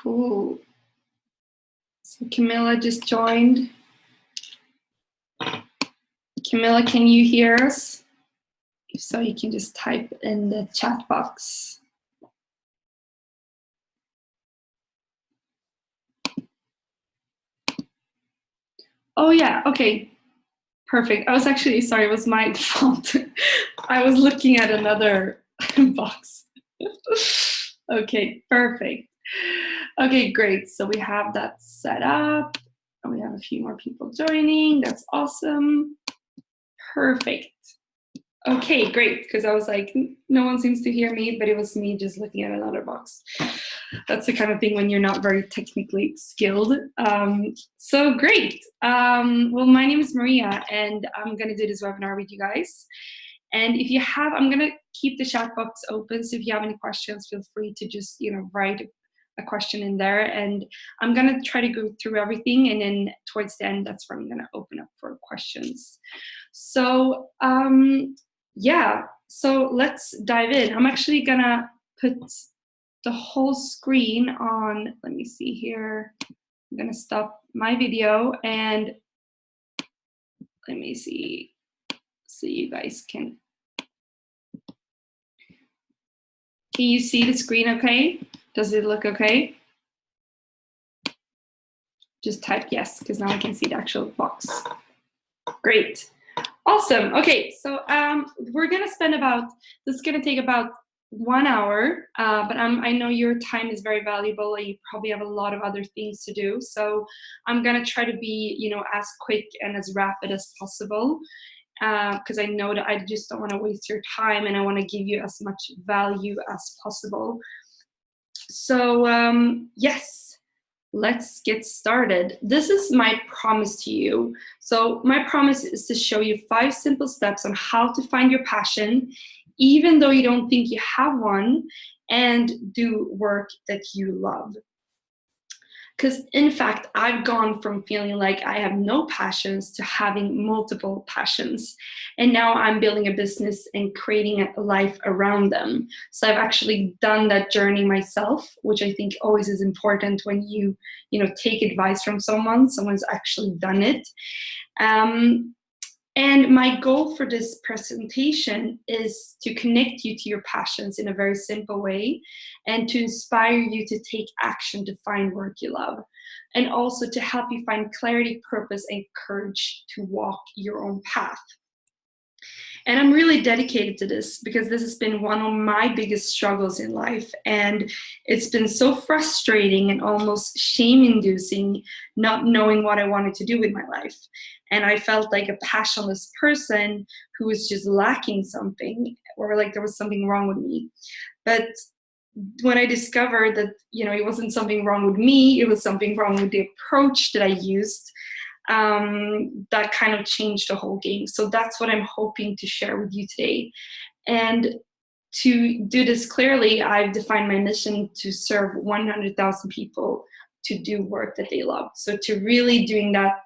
Cool. So Camilla just joined. Camilla, can you hear us? If so, you can just type in the chat box. Oh yeah, okay, perfect. I was actually, sorry, it was my fault. I was looking at another box. Okay, perfect. Okay, great. So we have that set up, and we have a few more people joining. That's awesome. Perfect. Okay, great, because I was like, no one seems to hear me, but it was me just looking at another box. That's the kind of thing when you're not very technically skilled. So great. Well, my name is Maria, and I'm going to do this webinar with you guys. And if you have, I'm going to keep the chat box open, so if you have any questions, feel free to just, write a question in there, and I'm going to try to go through everything, and then towards the end, that's where I'm going to open up for questions. So yeah, so let's dive in. I'm actually going to put the whole screen on. Let me see here. I'm going to stop my video, and let me see so you guys can you see the screen okay? Does it look okay? Just type yes, because now I can see the actual box. Great. Awesome. Okay, so we're going to spend this is going to take about 1 hour, but I know your time is very valuable, and you probably have a lot of other things to do. So I'm going to try to be, as quick and as rapid as possible, because I know that I just don't want to waste your time, and I want to give you as much value as possible. So yes, let's get started. This is my promise to you. So my promise is to show you 5 simple steps on how to find your passion, even though you don't think you have one, and do work that you love. Because in fact, I've gone from feeling like I have no passions to having multiple passions. And now I'm building a business and creating a life around them. So I've actually done that journey myself, which I think always is important when you take advice from someone's actually done it. And my goal for this presentation is to connect you to your passions in a very simple way, and to inspire you to take action to find work you love, and also to help you find clarity, purpose, and courage to walk your own path. And I'm really dedicated to this because this has been one of my biggest struggles in life. And it's been so frustrating and almost shame-inducing not knowing what I wanted to do with my life. And I felt like a passionless person who was just lacking something, or like there was something wrong with me. But when I discovered that, it wasn't something wrong with me, it was something wrong with the approach that I used, that kind of changed the whole game. So that's what I'm hoping to share with you today. And to do this clearly, I've defined my mission to serve 100,000 people to do work that they love. So to really doing that,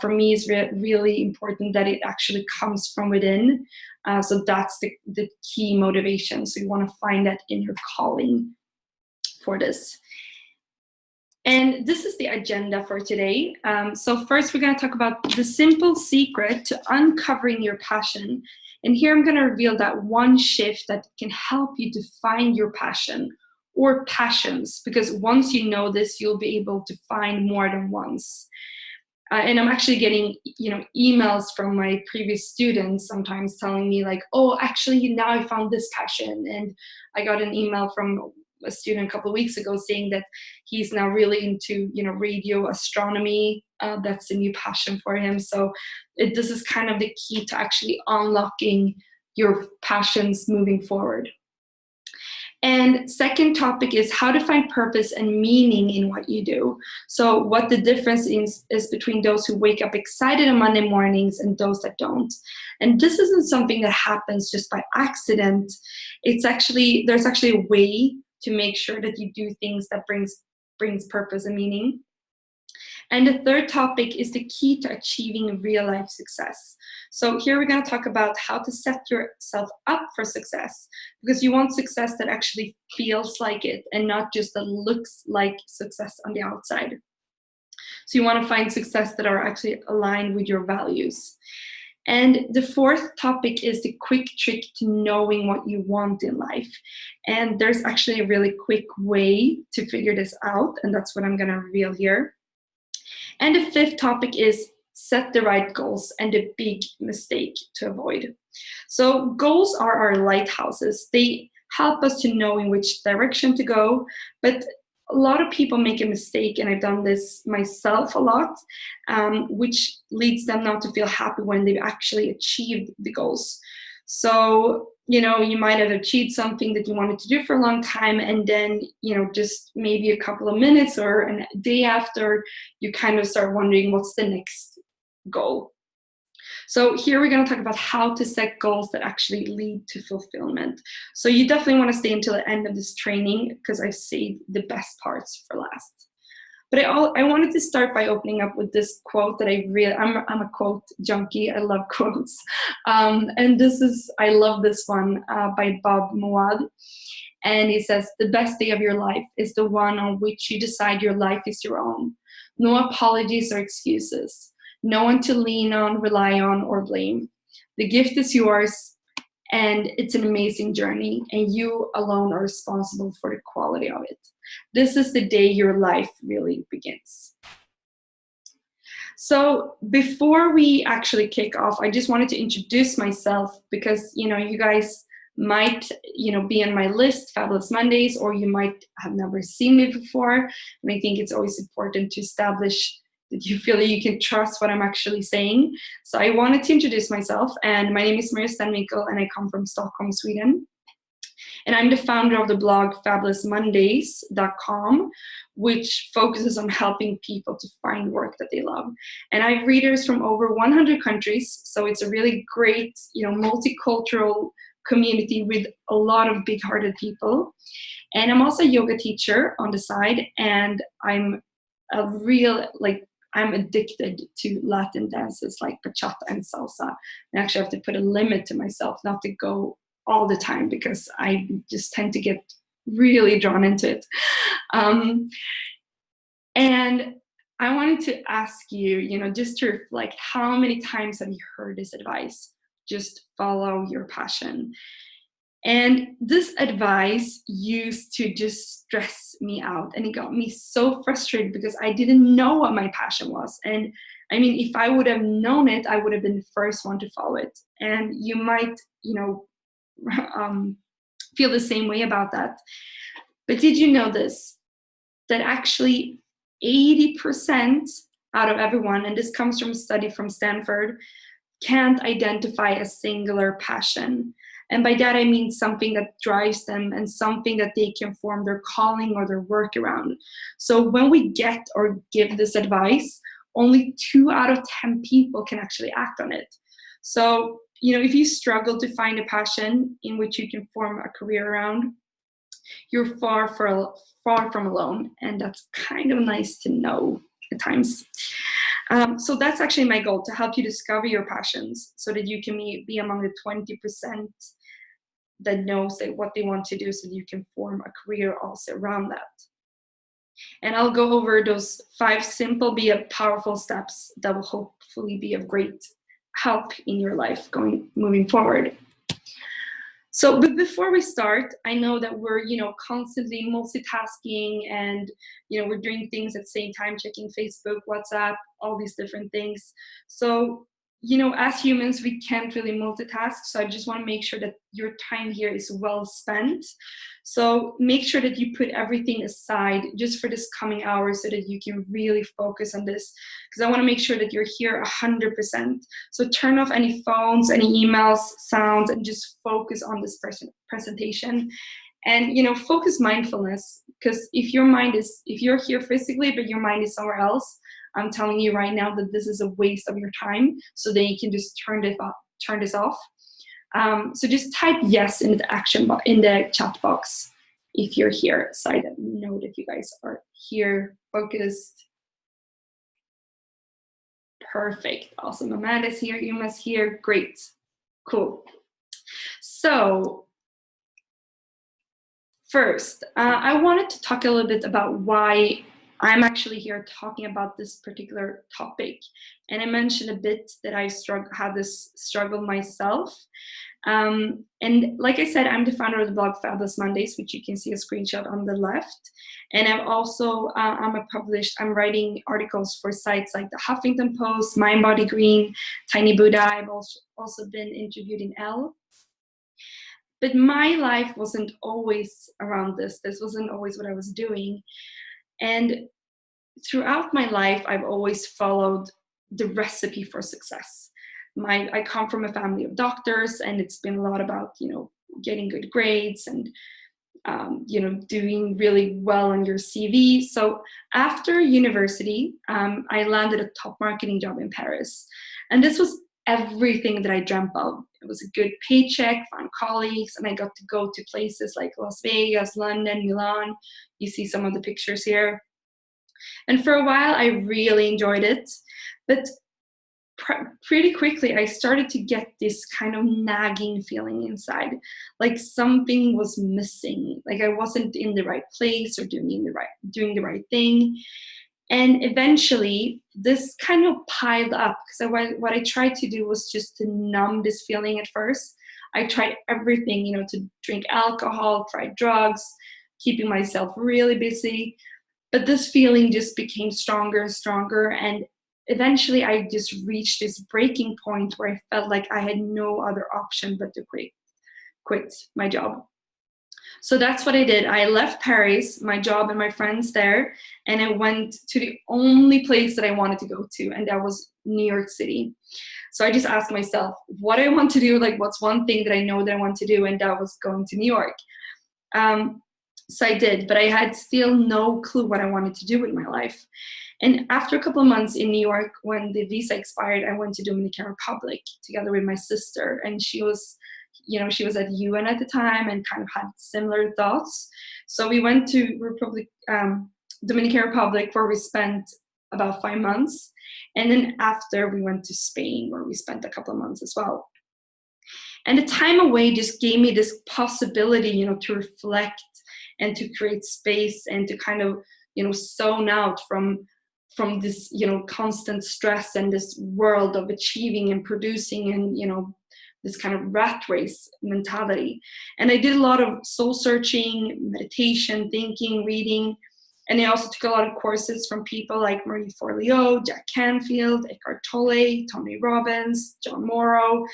for me, is really important that it actually comes from within. So that's the key motivation. So you want to find that in your calling for this. And this is the agenda for today. So first, we're going to talk about the simple secret to uncovering your passion. And here I'm going to reveal that one shift that can help you define your passion or passions, because once you know this, you'll be able to find more than once. And I'm actually getting, emails from my previous students sometimes telling me like, oh, actually, now I found this passion. And I got an email from a student a couple of weeks ago saying that he's now really into, radio astronomy. That's a new passion for him. So this is kind of the key to actually unlocking your passions moving forward. And second topic is how to find purpose and meaning in what you do. So what the difference is between those who wake up excited on Monday mornings and those that don't. And this isn't something that happens just by accident. There's actually a way to make sure that you do things that brings purpose and meaning. And the third topic is the key to achieving real life success. So here we're going to talk about how to set yourself up for success, because you want success that actually feels like it and not just that looks like success on the outside. So you want to find success that are actually aligned with your values. And the fourth topic is the quick trick to knowing what you want in life. And there's actually a really quick way to figure this out, and that's what I'm going to reveal here. And the fifth topic is set the right goals and the big mistake to avoid. So goals are our lighthouses. They help us to know in which direction to go, but a lot of people make a mistake, and I've done this myself a lot, which leads them not to feel happy when they've actually achieved the goals. So, you might have achieved something that you wanted to do for a long time, and then, just maybe a couple of minutes or a day after, you kind of start wondering what's the next goal. So here we're going to talk about how to set goals that actually lead to fulfillment. So you definitely want to stay until the end of this training, because I've saved the best parts for last. But I wanted to start by opening up with this quote that I'm a quote junkie. I love quotes. And I love this one by Bob Moawad. And he says, "The best day of your life is the one on which you decide your life is your own. No apologies or excuses. No one to lean on, rely on, or blame. The gift is yours, and it's an amazing journey, and you alone are responsible for the quality of it. This is the day your life really begins." So before we actually kick off, I just wanted to introduce myself, because you guys might be on my list, Fabulous Mondays, or you might have never seen me before, and I think it's always important to establish that you feel that you can trust what I'm actually saying. So I wanted to introduce myself, and my name is Maria Stenvinkel, and I come from Stockholm, Sweden. And I'm the founder of the blog fabulousmondays.com, which focuses on helping people to find work that they love. And I have readers from over 100 countries, so it's a really great, multicultural community with a lot of big-hearted people. And I'm also a yoga teacher on the side, and I'm addicted to Latin dances like bachata and salsa. I actually have to put a limit to myself not to go all the time, because I just tend to get really drawn into it. And I wanted to ask you, just to reflect, how many times have you heard this advice? Just follow your passion. And this advice used to just stress me out, and it got me so frustrated because I didn't know what my passion was. And I mean, if I would have known it, I would have been the first one to follow it. And you might, feel the same way about that. But did you know this? That actually 80% out of everyone, and this comes from a study from Stanford, can't identify a singular passion. And by that, I mean something that drives them and something that they can form their calling or their work around. So when we get or give this advice, only 2 out of 10 people can actually act on it. So, if you struggle to find a passion in which you can form a career around, you're far from alone. And that's kind of nice to know at times. So that's actually my goal, to help you discover your passions so that you can be among the 20% that knows what they want to do, so that you can form a career also around that. And I'll go over those 5 simple but powerful steps that will hopefully be of great help in your life moving forward. So, but before we start, I know that we're, constantly multitasking, and, we're doing things at the same time, checking Facebook, WhatsApp, all these different things. So, as humans, we can't really multitask. So I just want to make sure that your time here is well spent. So make sure that you put everything aside just for this coming hour, so that you can really focus on this, because I want to make sure that you're here 100%. So turn off any phones, any emails, sounds, and just focus on this presentation. And, focus mindfulness, because if you're here physically, but your mind is somewhere else, I'm telling you right now that this is a waste of your time, so that you can just turn this off. So just type yes in the chat box if you're here, so I know that you guys are here, focused, Perfect. Awesome. Amanda's here. Yuma's here. Great. Cool. So first, I wanted to talk a little bit about why I'm actually here talking about this particular topic. And I mentioned a bit that I had this struggle myself. And like I said, I'm the founder of the blog Fabulous Mondays, which you can see a screenshot on the left. And I'm also, I'm writing articles for sites like the Huffington Post, Mind Body Green, Tiny Buddha. I've also been interviewed in Elle. But my life wasn't always around this. This wasn't always what I was doing. And throughout my life, I've always followed the recipe for success. I come from a family of doctors, and it's been a lot about, getting good grades and, doing really well on your CV. So after university, I landed a top marketing job in Paris. And this was everything that I dreamt of. It was a good paycheck, fun colleagues, and I got to go to places like Las Vegas, London, Milan. You see some of the pictures here. And for a while, I really enjoyed it. But pretty quickly, I started to get this kind of nagging feeling inside, like something was missing, like I wasn't in the right place or doing the right thing. And eventually, this kind of piled up, because what I tried to do was just to numb this feeling at first. I tried everything, to drink alcohol, try drugs, keeping myself really busy. But this feeling just became stronger and stronger. And eventually, I just reached this breaking point where I felt like I had no other option but to quit my job. So that's what I did. I left Paris, my job and my friends there, and I went to the only place that I wanted to go to, and that was New York City. So I just asked myself, what do I want to do? Like, what's one thing that I know that I want to do? And that was going to New York. So I did, but I had still no clue what I wanted to do with my life. And after a couple of months in New York, when the visa expired, I went to Dominican Republic together with my sister, and she was at UN at the time and kind of had similar thoughts. So we went to Dominican Republic, where we spent about 5 months. And then after, we went to Spain, where we spent a couple of months as well. And the time away just gave me this possibility, to reflect and to create space and to kind of, zone out from this, constant stress and this world of achieving and producing and, this kind of rat race mentality. And I did a lot of soul searching, meditation, thinking, reading. And I also took a lot of courses from people like Marie Forleo, Jack Canfield, Eckhart Tolle, Tony Robbins, John Morrow.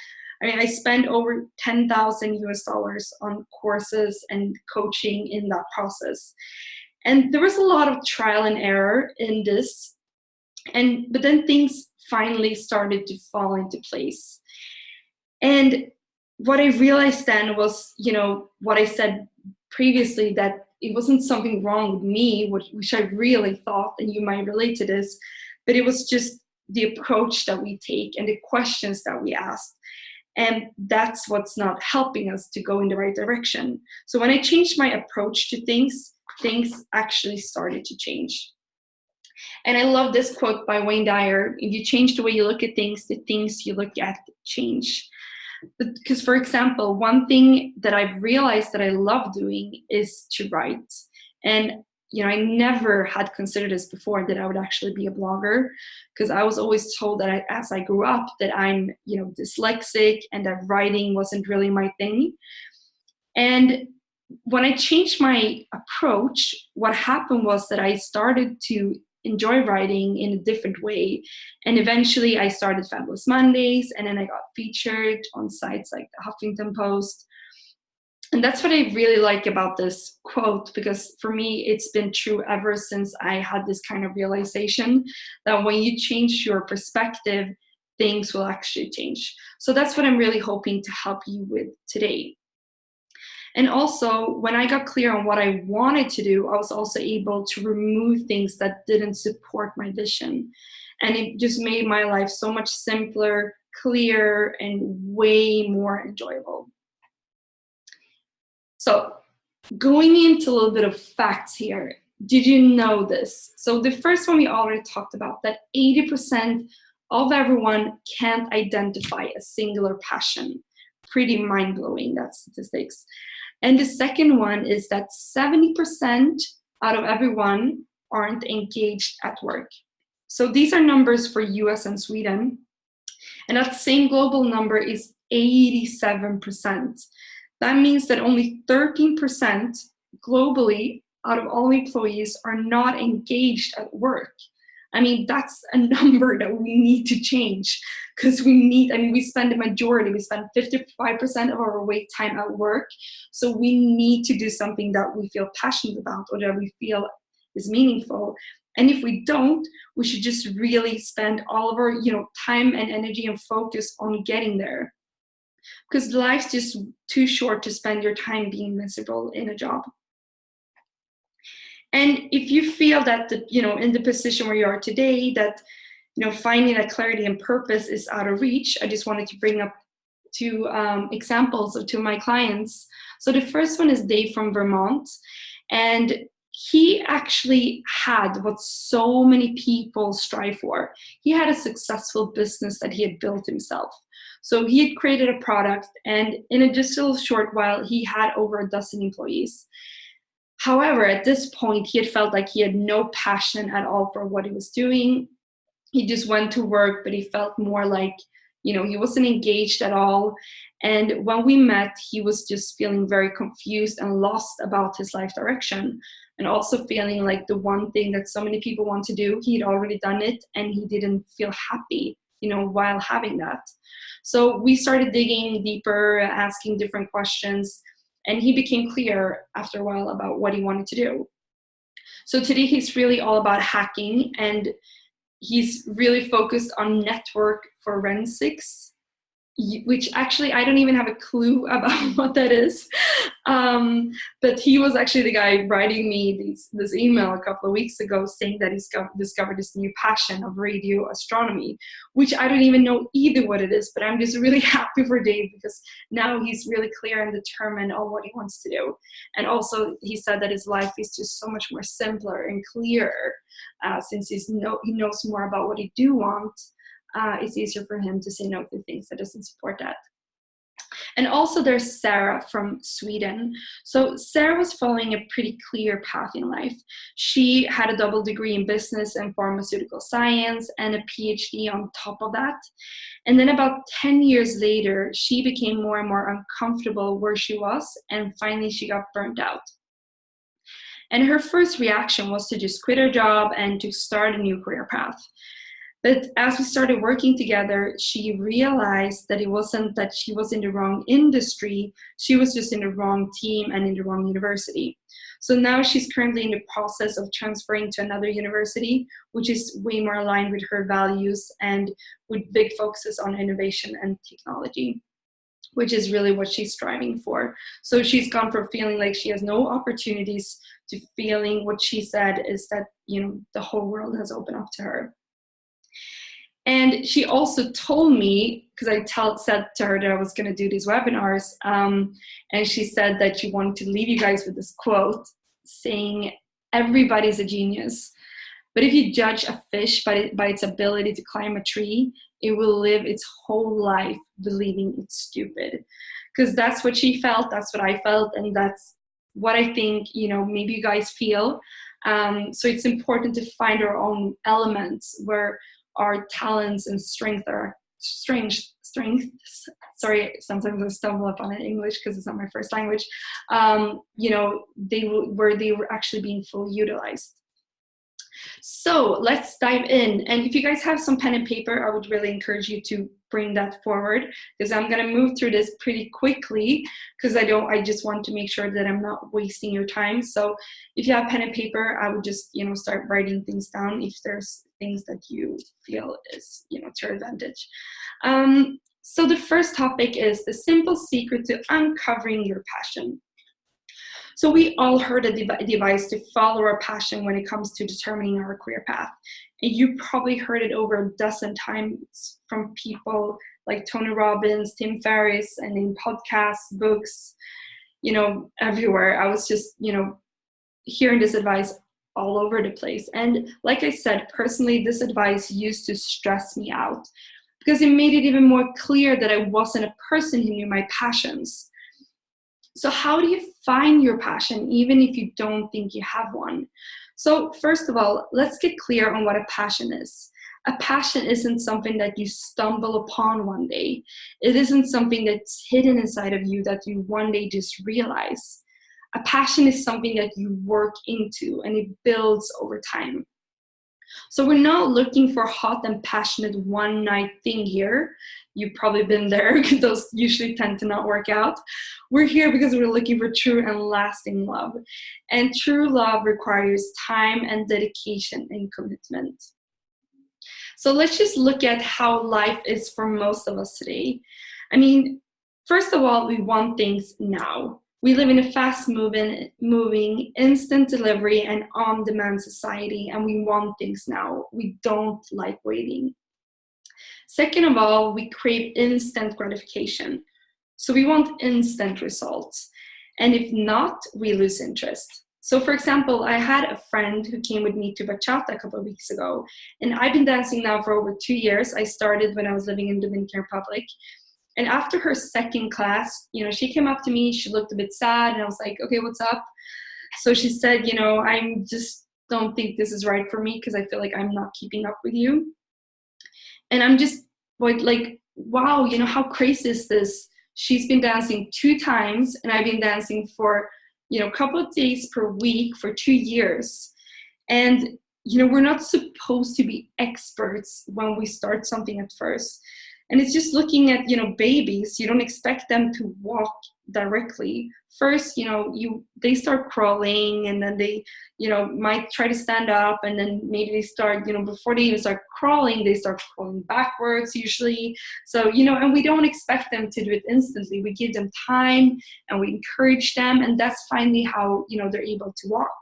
I mean, I spent over $10,000 on courses and coaching in that process. And there was a lot of trial and error in this. But then things finally started to fall into place. And what I realized then was, what I said previously, that it wasn't something wrong with me, which I really thought, and you might relate to this, but it was just the approach that we take and the questions that we ask. And that's what's not helping us to go in the right direction. So when I changed my approach to things actually started to change. And I love this quote by Wayne Dyer: if you change the way you look at things, the things you look at change. Because, for example, one thing that I've realized that I love doing is to write. And, I never had considered this before, that I would actually be a blogger, because I was always told that as I grew up that I'm, dyslexic and that writing wasn't really my thing. And when I changed my approach, what happened was that I started to enjoy writing in a different way. And eventually I started Fabulous Mondays, and then I got featured on sites like the Huffington Post. And that's what I really like about this quote, because for me, it's been true ever since I had this kind of realization that when you change your perspective, things will actually change. So that's what I'm really hoping to help you with today. And also, when I got clear on what I wanted to do, I was also able to remove things that didn't support my vision. And it just made my life so much simpler, clearer, and way more enjoyable. So, going into a little bit of facts here, did you know this? So the first one we already talked about, that 80% of everyone can't identify a singular passion. Pretty mind-blowing, that statistics. And the second one is that 70% out of everyone aren't engaged at work. So these are numbers for US and Sweden. And that same global number is 87%. That means that only 13% globally out of all employees are not engaged at work. I mean, that's a number that we need to change, because we spend the majority, we spend 55% of our wake time at work. So we need to do something that we feel passionate about or that we feel is meaningful. And if we don't, we should just really spend all of our, time and energy and focus on getting there. Because life's just too short to spend your time being miserable in a job. And if you feel that, in the position where you are today, that, finding that clarity and purpose is out of reach, I just wanted to bring up two examples of two of my clients. So the first one is Dave from Vermont. And he actually had what so many people strive for. He had a successful business that he had built himself. So he had created a product, and in just a short while, he had over a dozen employees. However, at this point, he had felt like he had no passion at all for what he was doing. He just went to work, but he felt more like, he wasn't engaged at all. And when we met, he was just feeling very confused and lost about his life direction, and also feeling like the one thing that so many people want to do, he'd already done it, and he didn't feel happy, while having that. So we started digging deeper, asking different questions, and he became clear after a while about what he wanted to do. So today he's really all about hacking, and he's really focused on network forensics, which actually I don't even have a clue about what that is. But he was actually the guy writing me this email a couple of weeks ago saying that he's discovered this new passion of radio astronomy, which I don't even know either what it is, but I'm just really happy for Dave because now he's really clear and determined on what he wants to do. And also he said that his life is just so much more simpler and clearer since he knows more about what he do want. It's easier for him to say no to things that doesn't support that. And also there's Sarah from Sweden. So Sarah was following a pretty clear path in life. She had a double degree in business and pharmaceutical science and a PhD on top of that. And then about 10 years later, she became more and more uncomfortable where she was, and finally she got burnt out. And her first reaction was to just quit her job and to start a new career path. But as we started working together, she realized that it wasn't that she was in the wrong industry, she was just in the wrong team and in the wrong university. So now she's currently in the process of transferring to another university, which is way more aligned with her values and with big focuses on innovation and technology, which is really what she's striving for. So she's gone from feeling like she has no opportunities to feeling what she said is that, the whole world has opened up to her. And she also told me, because I said to her that I was going to do these webinars, and she said that she wanted to leave you guys with this quote saying, "Everybody's a genius. But if you judge a fish by its ability to climb a tree, it will live its whole life believing it's stupid." Because that's what she felt, that's what I felt, and that's what I think, maybe you guys feel. So it's important to find our own elements where our talents and strengths. Sorry, sometimes I stumble upon it in English because it's not my first language. Where they were actually being fully utilized. So let's dive in. And if you guys have some pen and paper, I would really encourage you to bring that forward, because I'm going to move through this pretty quickly because I just want to make sure that I'm not wasting your time. So if you have pen and paper, I would just, start writing things down if there's things that you feel is, to your advantage. So the first topic is the simple secret to uncovering your passion. So we all heard a device to follow our passion when it comes to determining our career path. And you probably heard it over a dozen times from people like Tony Robbins, Tim Ferriss, and in podcasts, books, everywhere. I was just, hearing this advice all over the place. And like I said, personally, this advice used to stress me out because it made it even more clear that I wasn't a person who knew my passions. So how do you find your passion, even if you don't think you have one? So first of all, let's get clear on what a passion is. A passion isn't something that you stumble upon one day. It isn't something that's hidden inside of you that you one day just realize. A passion is something that you work into and it builds over time. So we're not looking for hot and passionate one night thing here. You've probably been there. Those usually tend to not work out. We're here because we're looking for true and lasting love. And true love requires time and dedication and commitment. So let's just look at how life is for most of us today. I mean, first of all, we want things now. We live in a fast-moving, instant delivery and on-demand society, and we want things now. We don't like waiting. Second of all, we crave instant gratification. So we want instant results. And if not, we lose interest. So for example, I had a friend who came with me to bachata a couple of weeks ago, and I've been dancing now for over 2 years. I started when I was living in Dominican Republic. And after her second class, she came up to me, she looked a bit sad, and I was like, okay, what's up? So she said, I just don't think this is right for me because I feel like I'm not keeping up with you. And I'm just like, wow, how crazy is this? She's been dancing 2 times, and I've been dancing for, a couple of days per week for 2 years. And, we're not supposed to be experts when we start something at first. And it's just looking at, babies. You don't expect them to walk directly. First, they start crawling, and then they, might try to stand up, and then maybe they start, before they even start crawling, they start crawling backwards usually. So, and we don't expect them to do it instantly. We give them time and we encourage them, and that's finally how, they're able to walk.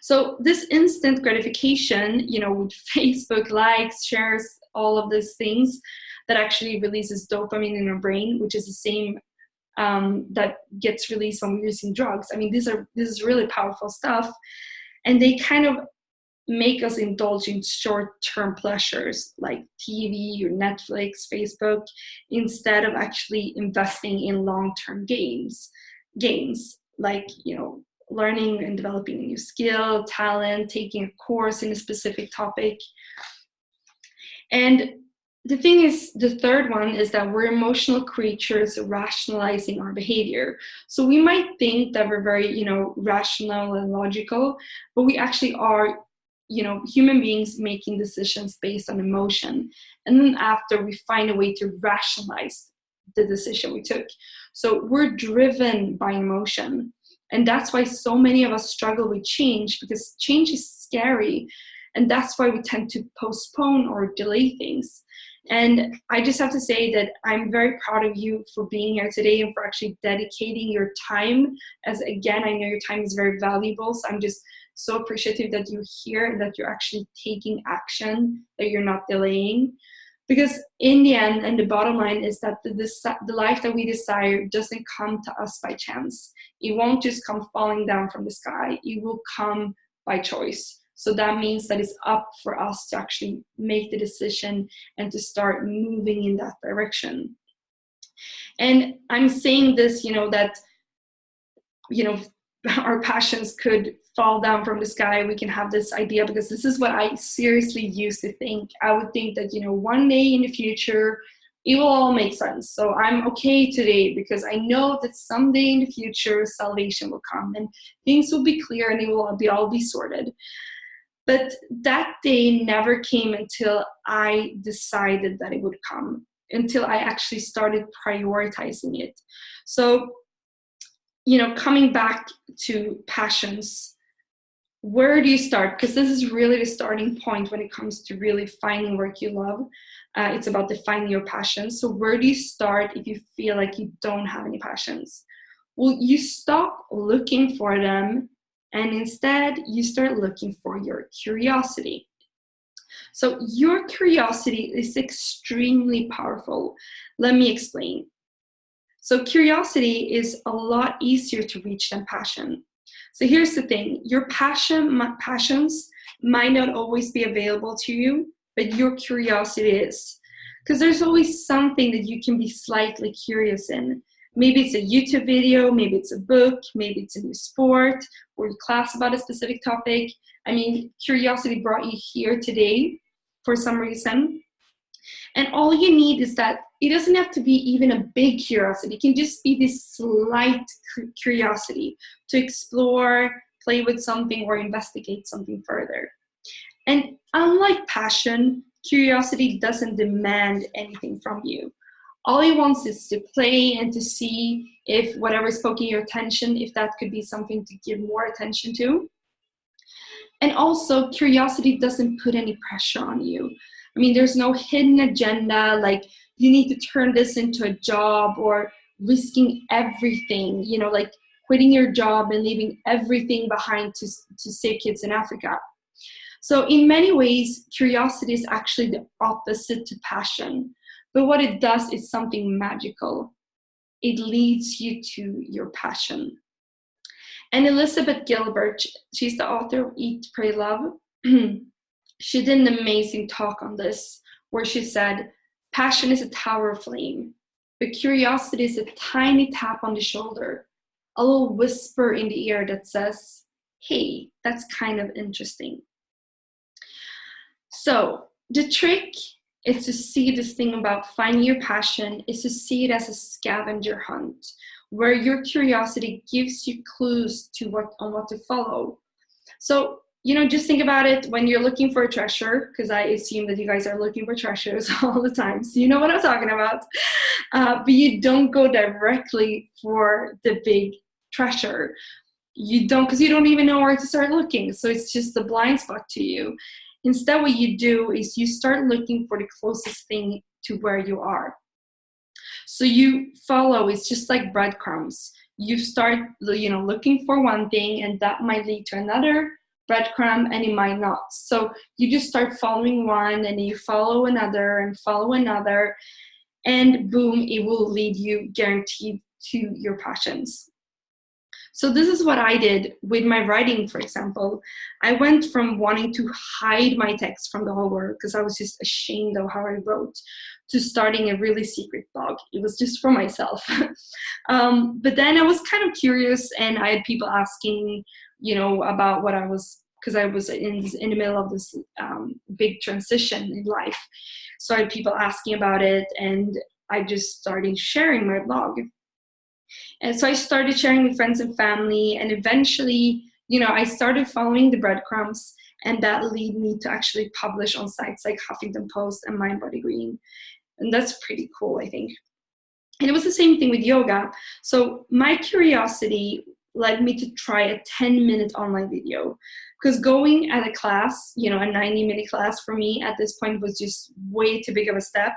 So this instant gratification, with Facebook likes, shares, all of these things, that actually releases dopamine in our brain, which is the same that gets released when we're using drugs. I mean, this is really powerful stuff, and they kind of make us indulge in short-term pleasures like TV or Netflix, Facebook, instead of actually investing in long-term gains like, learning and developing a new skill, talent, taking a course in a specific topic. And the thing is, the third one is that we're emotional creatures rationalizing our behavior. So we might think that we're very, rational and logical, but we actually are, human beings making decisions based on emotion. And then after, we find a way to rationalize the decision we took. So we're driven by emotion. And that's why so many of us struggle with change, because change is scary. And that's why we tend to postpone or delay things. And I just have to say that I'm very proud of you for being here today and for actually dedicating your time. As again, I know your time is very valuable. So I'm just so appreciative that you're here and that you're actually taking action, that you're not delaying. Because in the end, and the bottom line is that the life that we desire doesn't come to us by chance. It won't just come falling down from the sky. It will come by choice. So that means that it's up for us to actually make the decision and to start moving in that direction. And I'm saying this, that, our passions could fall down from the sky. We can have this idea, because this is what I seriously used to think. I would think that, one day in the future, it will all make sense. So I'm okay today because I know that someday in the future, salvation will come and things will be clear and it will all be sorted. But that day never came until I decided that it would come, until I actually started prioritizing it. So, coming back to passions, where do you start? Because this is really the starting point when it comes to really finding work you love. It's about defining your passions. So where do you start if you feel like you don't have any passions? Well, you stop looking for them, and instead you start looking for your curiosity. So your curiosity is extremely powerful. Let me explain. So curiosity is a lot easier to reach than passion. So here's the thing, your passions might not always be available to you, but your curiosity is. Because there's always something that you can be slightly curious in. Maybe it's a YouTube video, maybe it's a book, maybe it's a new sport or a class about a specific topic. I mean, curiosity brought you here today for some reason. And all you need is that it doesn't have to be even a big curiosity. It can just be this slight curiosity to explore, play with something, or investigate something further. And unlike passion, curiosity doesn't demand anything from you. All it wants is to play and to see if whatever is poking your attention, if that could be something to give more attention to. And also, curiosity doesn't put any pressure on you. I mean, there's no hidden agenda, like you need to turn this into a job or risking everything, you know, like quitting your job and leaving everything behind to save kids in Africa. So in many ways, curiosity is actually the opposite to passion. But what it does is something magical. It leads you to your passion. And Elizabeth Gilbert, she's the author of Eat, Pray, Love. She did an amazing talk on this, where she said, passion is a tower of flame, but curiosity is a tiny tap on the shoulder, a little whisper in the ear that says, hey, that's kind of interesting. So the trick is to see this thing about finding your passion, is to see it as a scavenger hunt, where your curiosity gives you clues to what to follow. So, you know, just think about it when you're looking for a treasure, because I assume that you guys are looking for treasures all the time, so you know what I'm talking about. But you don't go directly for the big treasure. You don't, because you don't even know where to start looking. So it's just a blind spot to you. Instead, what you do is you start looking for the closest thing to where you are. So you follow, it's just like breadcrumbs. You start, you know, looking for one thing, and that might lead to another breadcrumb, and it might not. So you just start following one, and you follow another and follow another, and boom, it will lead you guaranteed to your passions. So this is what I did with my writing, for example. I went from wanting to hide my text from the whole world because I was just ashamed of how I wrote, to starting a really secret blog. It was just for myself. But then I was kind of curious, and I had people asking, you know, about what I was, because I was in the middle of this big transition in life. So I had people asking about it, and I just started sharing my blog. And so I started sharing with friends and family, and eventually, you know, I started following the breadcrumbs, and that led me to actually publish on sites like Huffington Post and Mind Body Green. And that's pretty cool, I think. And it was the same thing with yoga. So my curiosity led me to try a 10-minute online video, because going at a class, you know, a 90-minute class for me at this point was just way too big of a step.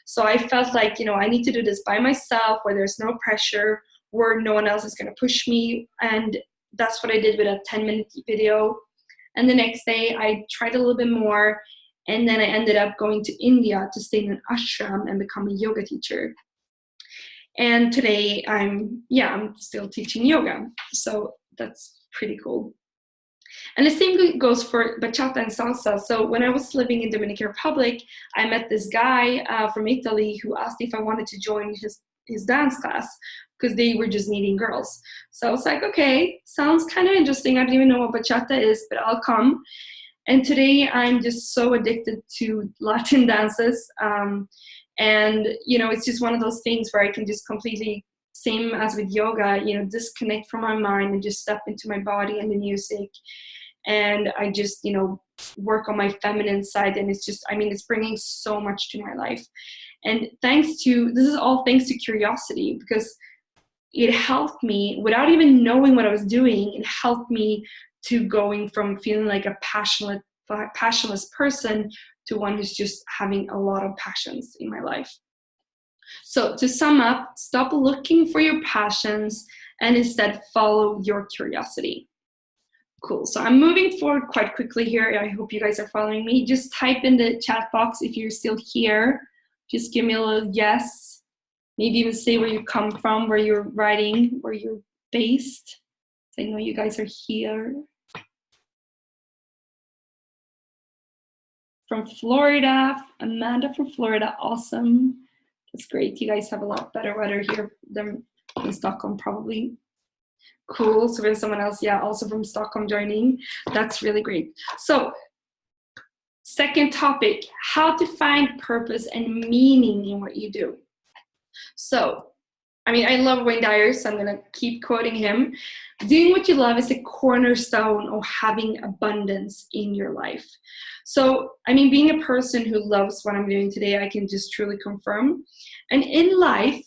So I felt like, you know, I need to do this by myself, where there's no pressure, where no one else is going to push me. And that's what I did with a 10-minute video. And the next day I tried a little bit more. And then I ended up going to India to stay in an ashram and become a yoga teacher. And today I'm still teaching yoga. So that's pretty cool. And the same goes for bachata and salsa. So when I was living in Dominican Republic, I met this guy from Italy who asked if I wanted to join his dance class, because they were just needing girls. So I was like, okay, sounds kind of interesting. I don't even know what bachata is, but I'll come. And today I'm just so addicted to Latin dances. And, you know, it's just one of those things where I can just completely, same as with yoga, you know, disconnect from my mind and just step into my body and the music. And I just, you know, work on my feminine side. And it's just, I mean, it's bringing so much to my life. And this is all thanks to curiosity, because it helped me, without even knowing what I was doing, it helped me to going from feeling like a passionless person to one who's just having a lot of passions in my life. So to sum up, stop looking for your passions and instead follow your curiosity. Cool. So I'm moving forward quite quickly here. I hope you guys are following me. Just type in the chat box if you're still here. Just give me a little yes. Maybe even say where you come from, where you're writing, where you're based. I know you guys are here. From Florida, Amanda from Florida, awesome. That's great. You guys have a lot better weather here than in Stockholm, probably. Cool. So we have someone else, yeah, also from Stockholm joining. That's really great. So, second topic, how to find purpose and meaning in what you do. So, I mean, I love Wayne Dyer, so I'm going to keep quoting him. Doing what you love is the cornerstone of having abundance in your life. So, I mean, being a person who loves what I'm doing today, I can just truly confirm. And in life,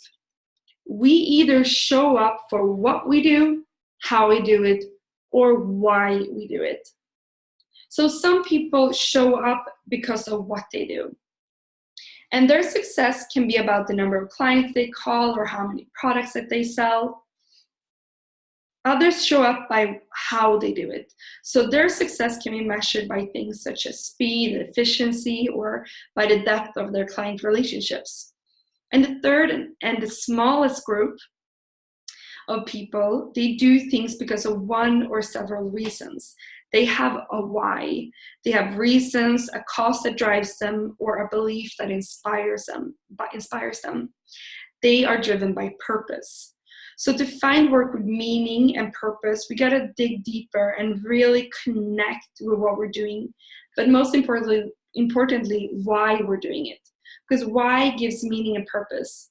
we either show up for what we do, how we do it, or why we do it. So some people show up because of what they do. And their success can be about the number of clients they call or how many products that they sell. Others show up by how they do it. So their success can be measured by things such as speed, efficiency, or by the depth of their client relationships. And the third and the smallest group of people, they do things because of one or several reasons. They have a why. They have reasons, a cause that drives them, or a belief that inspires them. They are driven by purpose. So to find work with meaning and purpose, we gotta dig deeper and really connect with what we're doing. But most importantly, why we're doing it. Because why gives meaning and purpose.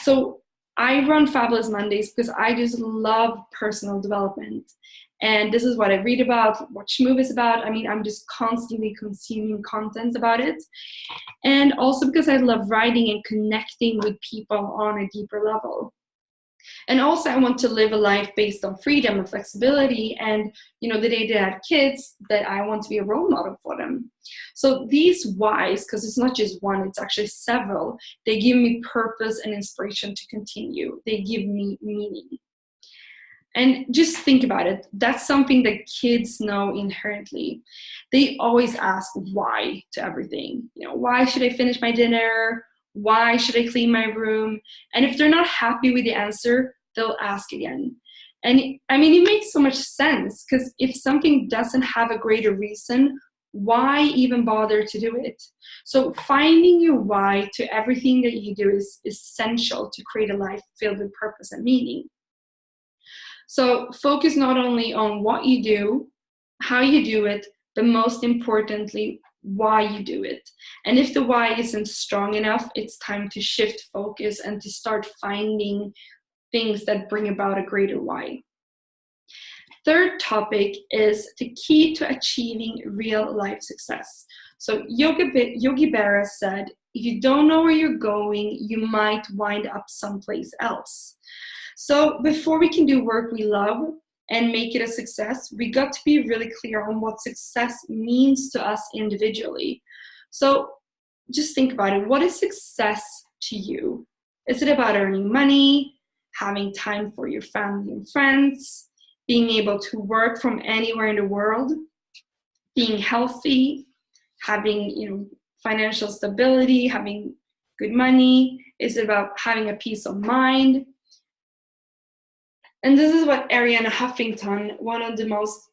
So I run Fabulous Mondays because I just love personal development. And this is what I read about, what Schmoove is about. I mean, I'm just constantly consuming content about it. And also because I love writing and connecting with people on a deeper level. And also I want to live a life based on freedom and flexibility. And, you know, the day they have kids, that I want to be a role model for them. So these whys, because it's not just one, it's actually several, they give me purpose and inspiration to continue. They give me meaning. And just think about it. That's something that kids know inherently. They always ask why to everything. You know, why should I finish my dinner? Why should I clean my room? And if they're not happy with the answer, they'll ask again. And I mean, it makes so much sense, because if something doesn't have a greater reason, why even bother to do it? So finding your why to everything that you do is essential to create a life filled with purpose and meaning. So focus not only on what you do, how you do it, but most importantly, why you do it. And if the why isn't strong enough, it's time to shift focus and to start finding things that bring about a greater why. Third topic is the key to achieving real life success. So Yogi Berra said, if you don't know where you're going, you might wind up someplace else. So before we can do work we love and make it a success, we got to be really clear on what success means to us individually. So just think about it. What is success to you? Is it about earning money, having time for your family and friends, being able to work from anywhere in the world, being healthy, having, you know, financial stability, having good money? Is it about having a peace of mind? And this is what Arianna Huffington, one of the most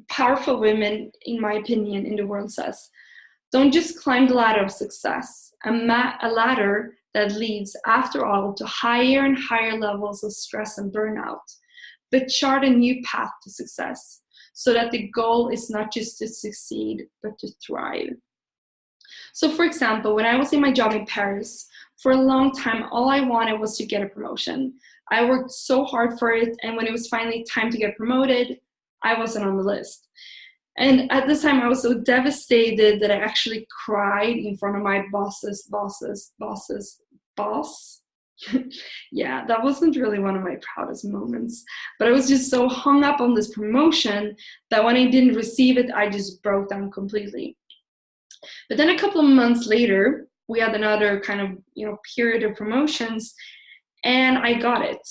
powerful women, in my opinion, in the world says. Don't just climb the ladder of success, a ladder that leads, after all, to higher and higher levels of stress and burnout, but chart a new path to success so that the goal is not just to succeed, but to thrive. So for example, when I was in my job in Paris, for a long time, all I wanted was to get a promotion. I worked so hard for it, and when it was finally time to get promoted, I wasn't on the list. And at this time, I was so devastated that I actually cried in front of my boss's boss. Yeah, that wasn't really one of my proudest moments. But I was just so hung up on this promotion that when I didn't receive it, I just broke down completely. But then a couple of months later, we had another kind of, you know, period of promotions, and I got it.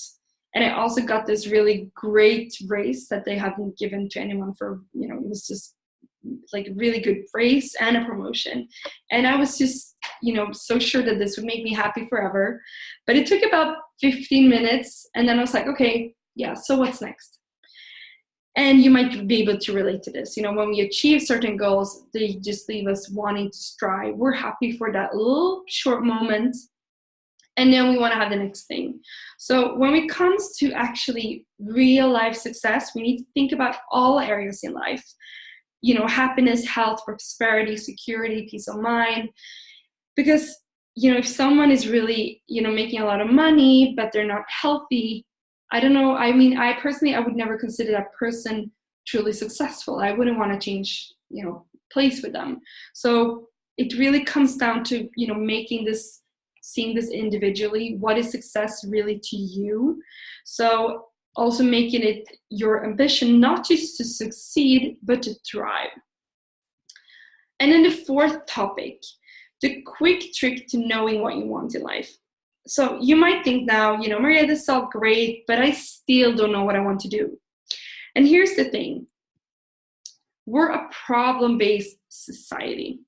And I also got this really great raise that they hadn't given to anyone for, you know, it was just like a really good raise and a promotion. And I was just, you know, so sure that this would make me happy forever. But it took about 15 minutes, and then I was like, okay, yeah, so what's next? And you might be able to relate to this. When we achieve certain goals, they just leave us wanting to strive. We're happy for that little short moment, and then we want to have the next thing. So when it comes to actually real life success, we need to think about all areas in life. Happiness, health, prosperity, security, peace of mind. Because, if someone is really, making a lot of money, but they're not healthy, I don't know. I mean, I personally would never consider that person truly successful. I wouldn't want to change, place with them. So it really comes down to, seeing this individually. What is success really to you? So also making it your ambition, not just to succeed, but to thrive. And then the fourth topic, the quick trick to knowing what you want in life. So you might think now, Maria, this is all great, but I still don't know what I want to do. And here's the thing. We're a problem-based society.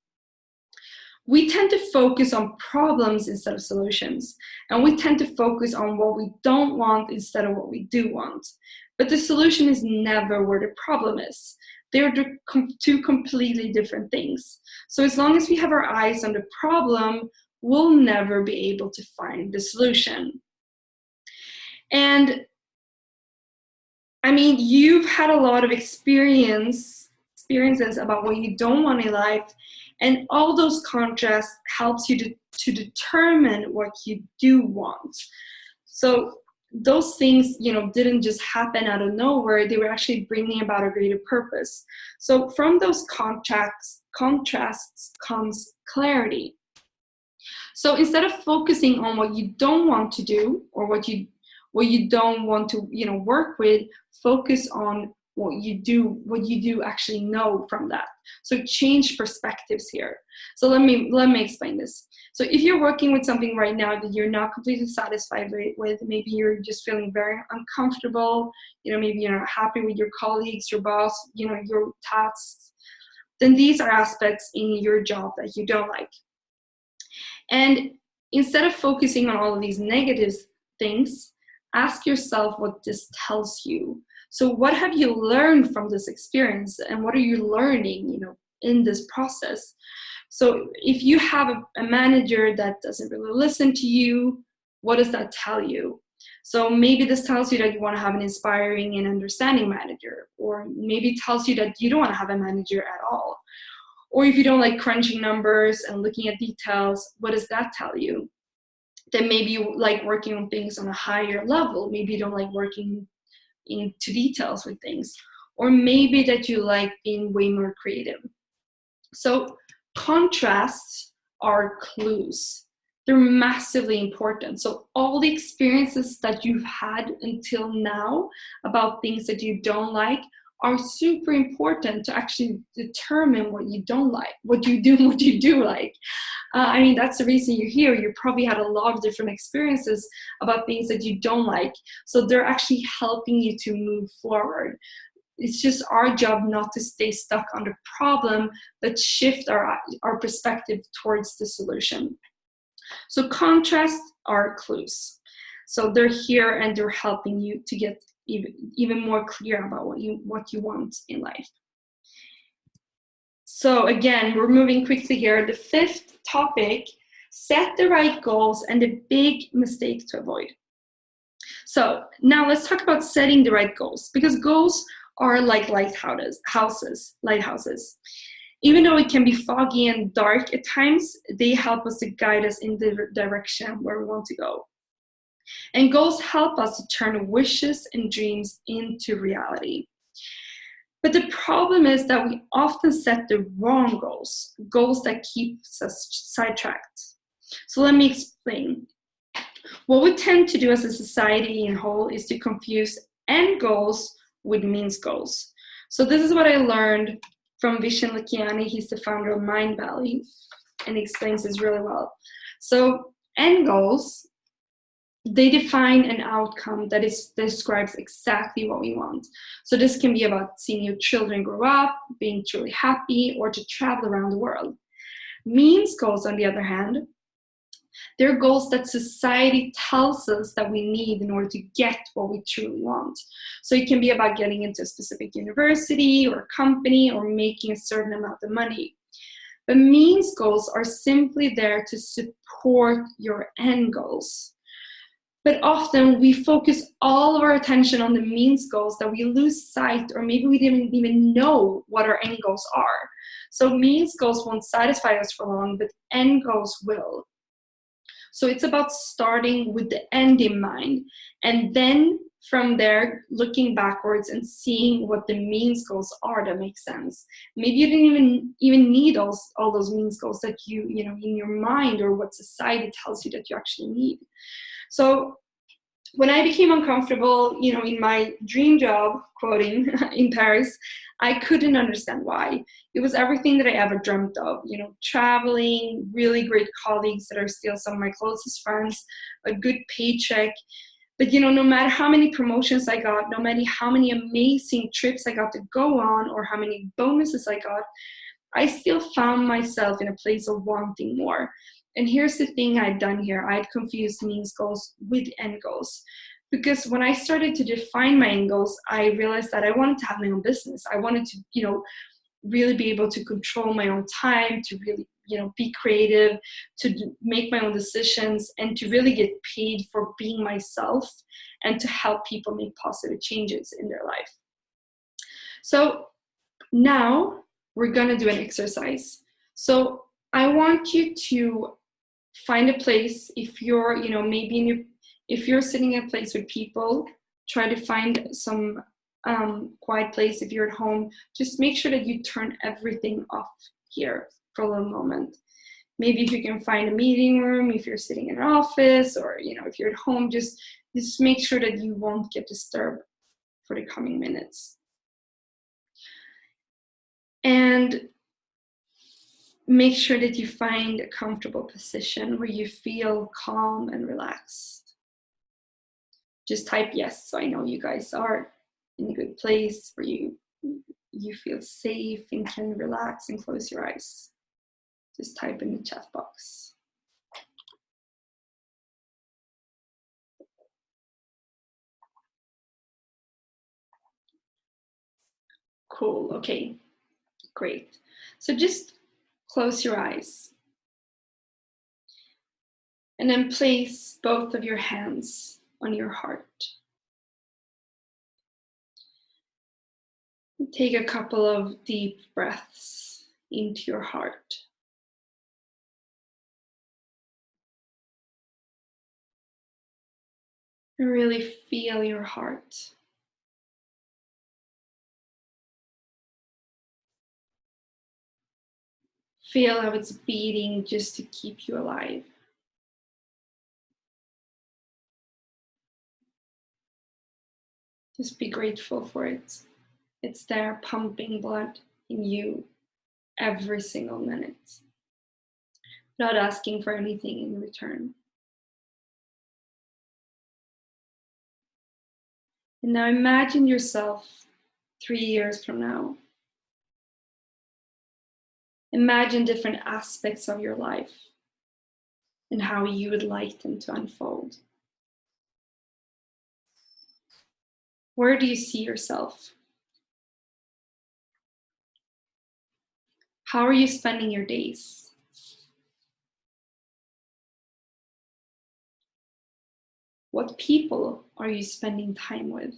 We tend to focus on problems instead of solutions. And we tend to focus on what we don't want instead of what we do want. But the solution is never where the problem is. They're two completely different things. So as long as we have our eyes on the problem, we'll never be able to find the solution. And I mean, you've had a lot of experiences about what you don't want in life, and all those contrasts helps you to determine what you do want. So those things, didn't just happen out of nowhere. They were actually bringing about a greater purpose. So from those contrasts comes clarity. So instead of focusing on what you don't want to do or what you don't want to, work with, focus on what you do actually know from that. So change perspectives here. So let me explain this. So if you're working with something right now that you're not completely satisfied with, maybe you're just feeling very uncomfortable, maybe you're not happy with your colleagues, your boss, your tasks, then these are aspects in your job that you don't like. And instead of focusing on all of these negative things, ask yourself what this tells you. So what have you learned from this experience, and what are you learning, in this process? So if you have a manager that doesn't really listen to you, what does that tell you? So maybe this tells you that you want to have an inspiring and understanding manager, or maybe it tells you that you don't want to have a manager at all. Or if you don't like crunching numbers and looking at details, what does that tell you? Then maybe you like working on things on a higher level. Maybe you don't like working into details with things. Or maybe that you like being way more creative. So contrasts are clues. They're massively important. So all the experiences that you've had until now about things that you don't like are super important to actually determine what you don't like, what you do like. I mean, that's the reason you're here. You probably had a lot of different experiences about things that you don't like. So they're actually helping you to move forward. It's just our job not to stay stuck on the problem, but shift our perspective towards the solution. So contrasts are clues. So they're here and they're helping you to get even more clear about what you want in life. So again, we're moving quickly here. The fifth topic, set the right goals and the big mistake to avoid. So now let's talk about setting the right goals, because goals are like lighthouses. Even though it can be foggy and dark at times, they help us to guide us in the direction where we want to go. And goals help us to turn wishes and dreams into reality. But the problem is that we often set the wrong goals that keep us sidetracked. So let me explain. What we tend to do as a society in whole is to confuse end goals with means goals. So this is what I learned from Vishen Lakhiani. He's the founder of Mindvalley, and he explains this really well. So end goals, they define an outcome that describes exactly what we want. So this can be about seeing your children grow up, being truly happy, or to travel around the world. Means goals, on the other hand, They're goals that society tells us that we need in order to get what we truly want. So it can be about getting into a specific university or company or making a certain amount of money. But means goals are simply there to support your end goals. But often we focus all of our attention on the means goals that we lose sight, or maybe we didn't even know what our end goals are. So means goals won't satisfy us for long, but end goals will. So it's about starting with the end in mind, and then from there looking backwards and seeing what the means goals are that make sense. Maybe you didn't even need all those means goals that you know in your mind, or what society tells you that you actually need. So when I became uncomfortable, in my dream job, quoting, in Paris, I couldn't understand why. It was everything that I ever dreamt of, traveling, really great colleagues that are still some of my closest friends, a good paycheck. But, no matter how many promotions I got, no matter how many amazing trips I got to go on, or how many bonuses I got, I still found myself in a place of wanting more. And here's the thing I'd done here. I'd confused means goals with end goals. Because when I started to define my end goals, I realized that I wanted to have my own business. I wanted to, really be able to control my own time, to really, be creative, to make my own decisions, and to really get paid for being myself, and to help people make positive changes in their life. So now we're going to do an exercise. So I want you to find a place. If you're, if you're sitting in a place with people, try to find some quiet place. If you're at home, just make sure that you turn everything off here for a little moment. Maybe if you can find a meeting room, if you're sitting in an office, or if you're at home, just make sure that you won't get disturbed for the coming minutes. And make sure that you find a comfortable position where you feel calm and relaxed. Just type yes, so I know you guys are in a good place where you feel safe and can relax and close your eyes. Just type in the chat box. Cool, okay, great. So just close your eyes. And then place both of your hands on your heart. Take a couple of deep breaths into your heart. And really feel your heart. Feel how it's beating just to keep you alive. Just be grateful for it. It's there pumping blood in you every single minute, without asking for anything in return. And now imagine yourself 3 years from now. Imagine different aspects of your life and how you would like them to unfold. Where do you see yourself? How are you spending your days? What people are you spending time with?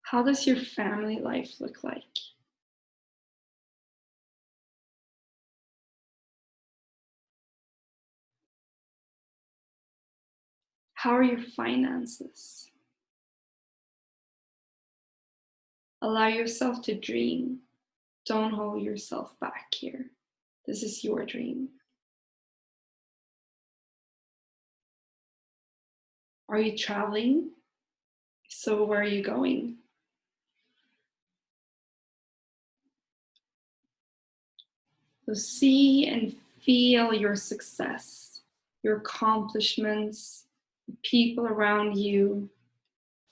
How does your family life look like? How are your finances? Allow yourself to dream. Don't hold yourself back here. This is your dream. Are you traveling? So where are you going? So see and feel your success, your accomplishments, the people around you,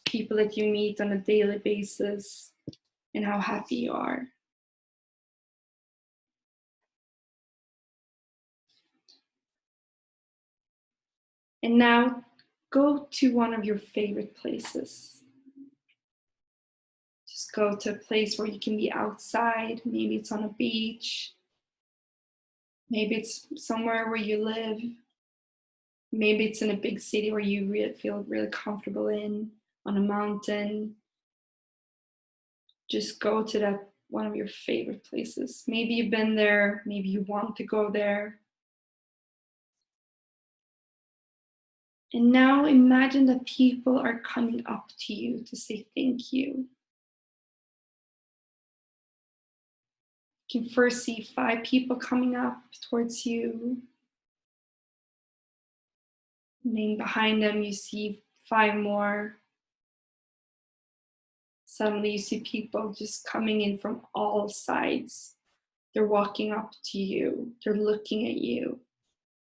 people that you meet on a daily basis, and how happy you are. And now go to one of your favorite places. Just go to a place where you can be outside. Maybe it's on a beach. Maybe it's somewhere where you live. Maybe it's in a big city where you feel really comfortable on a mountain. Just go to that one of your favorite places. Maybe you've been there, maybe you want to go there. And now imagine that people are coming up to you to say thank you. You can first see 5 people coming up towards you. And then behind them, you see 5 more. Suddenly, you see people just coming in from all sides. They're walking up to you, they're looking at you.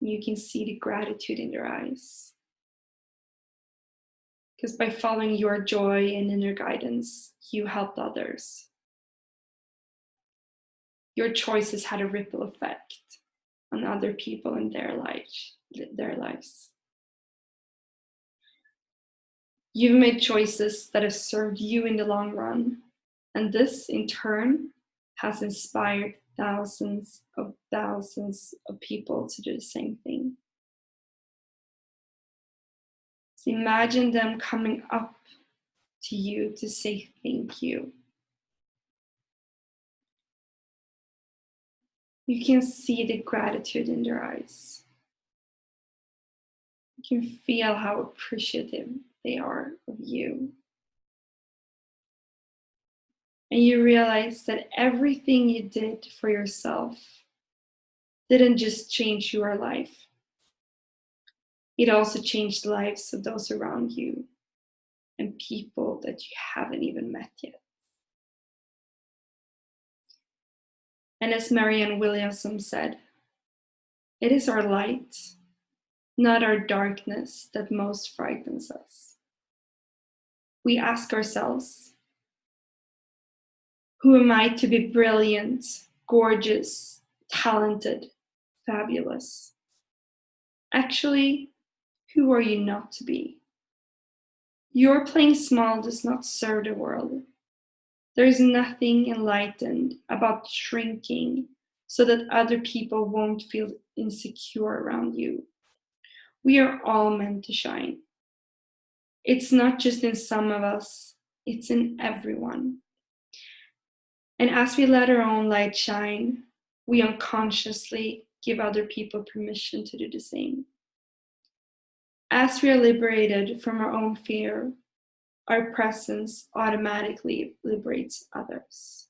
You can see the gratitude in their eyes. Because by following your joy and inner guidance, you helped others. Your choices had a ripple effect on other people in their lives. You've made choices that have served you in the long run, and this in turn has inspired thousands of people to do the same thing. So imagine them coming up to you to say thank you. You can see the gratitude in their eyes. You can feel how appreciative they are of you. And you realize that everything you did for yourself didn't just change your life. It also changed the lives of those around you and people that you haven't even met yet. And as Marianne Williamson said, it is our light, not our darkness, that most frightens us. We ask ourselves, who am I to be brilliant, gorgeous, talented, fabulous? Actually, who are you not to be? Your playing small does not serve the world. There is nothing enlightened about shrinking so that other people won't feel insecure around you. We are all meant to shine. It's not just in some of us, it's in everyone. And as we let our own light shine, we unconsciously give other people permission to do the same. As we are liberated from our own fear, our presence automatically liberates others.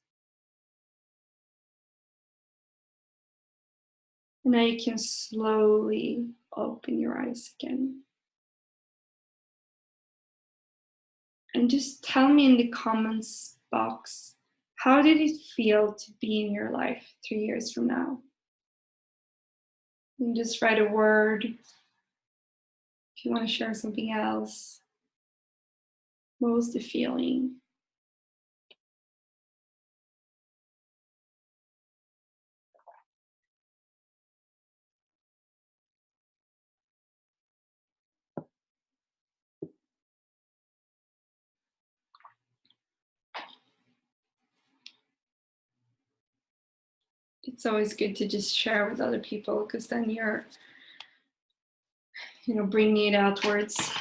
And now you can slowly open your eyes again. And just tell me in the comments box, how did it feel to be in your life 3 years from now? And just write a word. If you want to share something else, what was the feeling? It's always good to just share with other people, because then you're, bringing it outwards.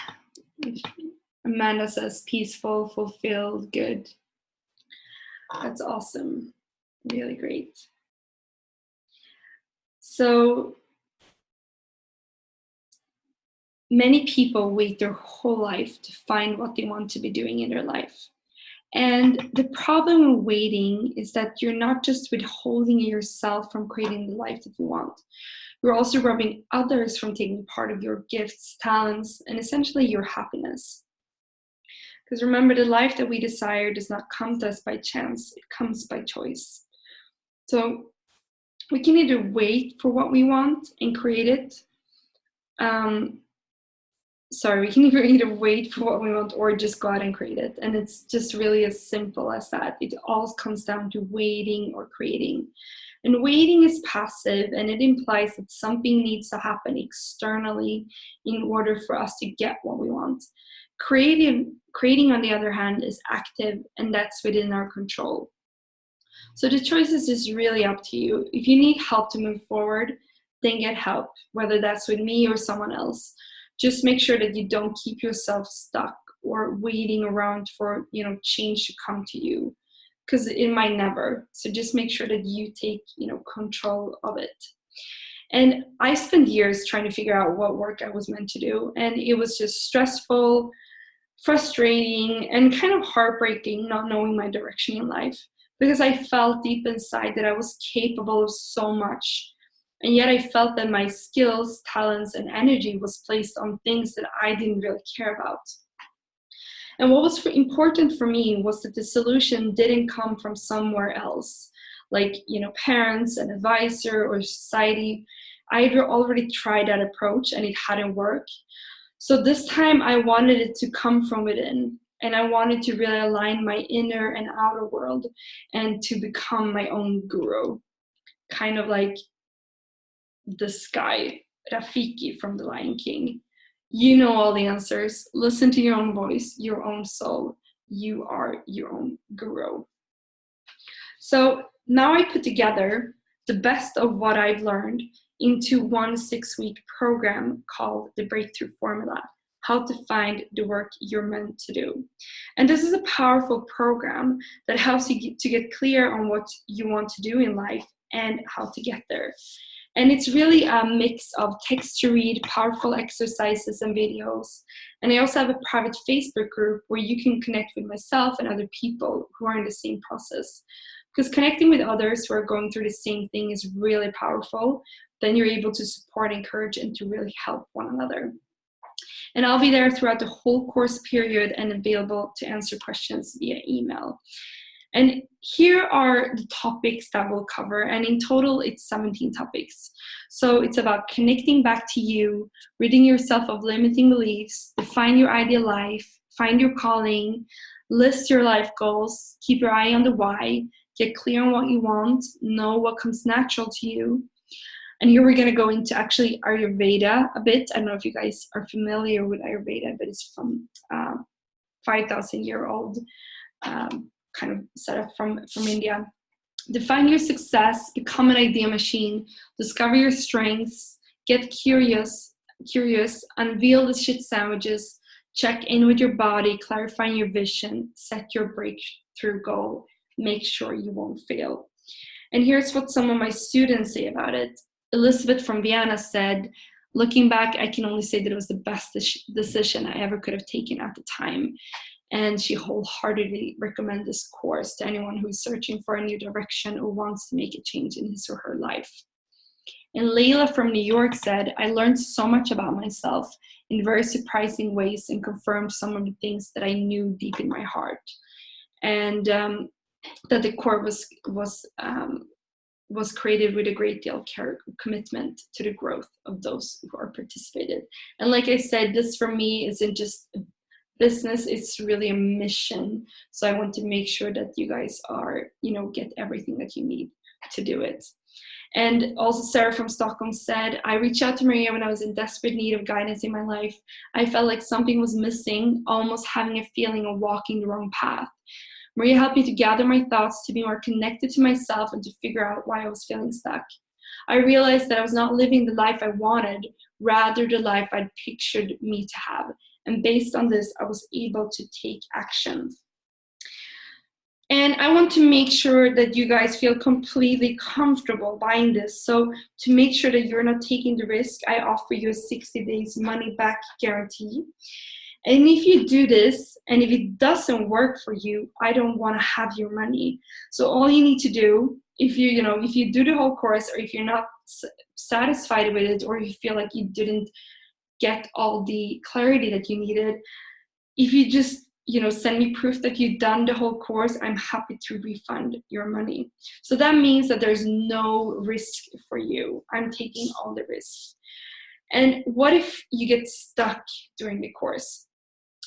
Amanda says peaceful, fulfilled, good. That's awesome. Really great. So many people wait their whole life to find what they want to be doing in their life. And the problem with waiting is that you're not just withholding yourself from creating the life that you want. You're also robbing others from taking part of your gifts, talents, and essentially your happiness. Because remember, the life that we desire does not come to us by chance, it comes by choice. So we can either wait for what we want and create it. We can either wait for what we want or just go out and create it. And it's just really as simple as that. It all comes down to waiting or creating. And waiting is passive, and it implies that something needs to happen externally in order for us to get what we want. Creating, on the other hand, is active, and that's within our control. So the choice is just really up to you. If you need help to move forward, then get help, whether that's with me or someone else. Just make sure that you don't keep yourself stuck or waiting around for, change to come to you, because it might never. So just make sure that you take, control of it. And I spent years trying to figure out what work I was meant to do, and it was just stressful, frustrating, and kind of heartbreaking not knowing my direction in life, because I felt deep inside that I was capable of so much. And yet I felt that my skills, talents, and energy was placed on things that I didn't really care about. And what was important for me was that the solution didn't come from somewhere else, like, parents, an advisor, or society. I had already tried that approach and it hadn't worked. So this time I wanted it to come from within, and I wanted to really align my inner and outer world and to become my own guru, kind of like this guy, Rafiki from The Lion King. You know all the answers. Listen to your own voice, your own soul. You are your own guru. So now I put together the best of what I've learned into one 6-week program called the Breakthrough Formula: How to Find the Work You're Meant to Do. And this is a powerful program that helps you to get clear on what you want to do in life and how to get there. And it's really a mix of text to read, powerful exercises and videos. And I also have a private Facebook group where you can connect with myself and other people who are in the same process. Because connecting with others who are going through the same thing is really powerful. Then you're able to support, encourage, and to really help one another. And I'll be there throughout the whole course period and available to answer questions via email. And here are the topics that we'll cover. And in total, it's 17 topics. So it's about connecting back to you, ridding yourself of limiting beliefs, define your ideal life, find your calling, list your life goals, keep your eye on the why, get clear on what you want, know what comes natural to you. And here we're going to go into actually Ayurveda a bit. I don't know if you guys are familiar with Ayurveda, but it's from 5,000-year-old kind of setup from India. Define your success, become an idea machine, discover your strengths, get curious, unveil the shit sandwiches, check in with your body, clarifying your vision, set your breakthrough goal, make sure you won't fail. And here's what some of my students say about it. Elizabeth from Vienna said, looking back, I can only say that it was the best decision I ever could have taken at the time. And she wholeheartedly recommends this course to anyone who's searching for a new direction or wants to make a change in his or her life. And Layla from New York said, I learned so much about myself in very surprising ways and confirmed some of the things that I knew deep in my heart. And that the course was created with a great deal of care, commitment to the growth of those who are participated. And like I said, this for me isn't just a business, it's really a mission. So I want to make sure that you guys are, get everything that you need to do it. And also Sarah from Stockholm said, I reached out to Maria when I was in desperate need of guidance in my life. I felt like something was missing, almost having a feeling of walking the wrong path. Maria helped me to gather my thoughts, to be more connected to myself, and to figure out why I was feeling stuck. I realized that I was not living the life I wanted, rather the life I'd pictured me to have. And based on this, I was able to take action. And I want to make sure that you guys feel completely comfortable buying this. So to make sure that you're not taking the risk, I offer you a 60 days money back guarantee. And if you do this, and if it doesn't work for you, I don't want to have your money. So all you need to do, if you do the whole course, or if you're not satisfied with it, or if you feel like you didn't get all the clarity that you needed, if you just send me proof that you've done the whole course, I'm happy to refund your money. So that means that there's no risk for you. I'm taking all the risks. And what if you get stuck during the course?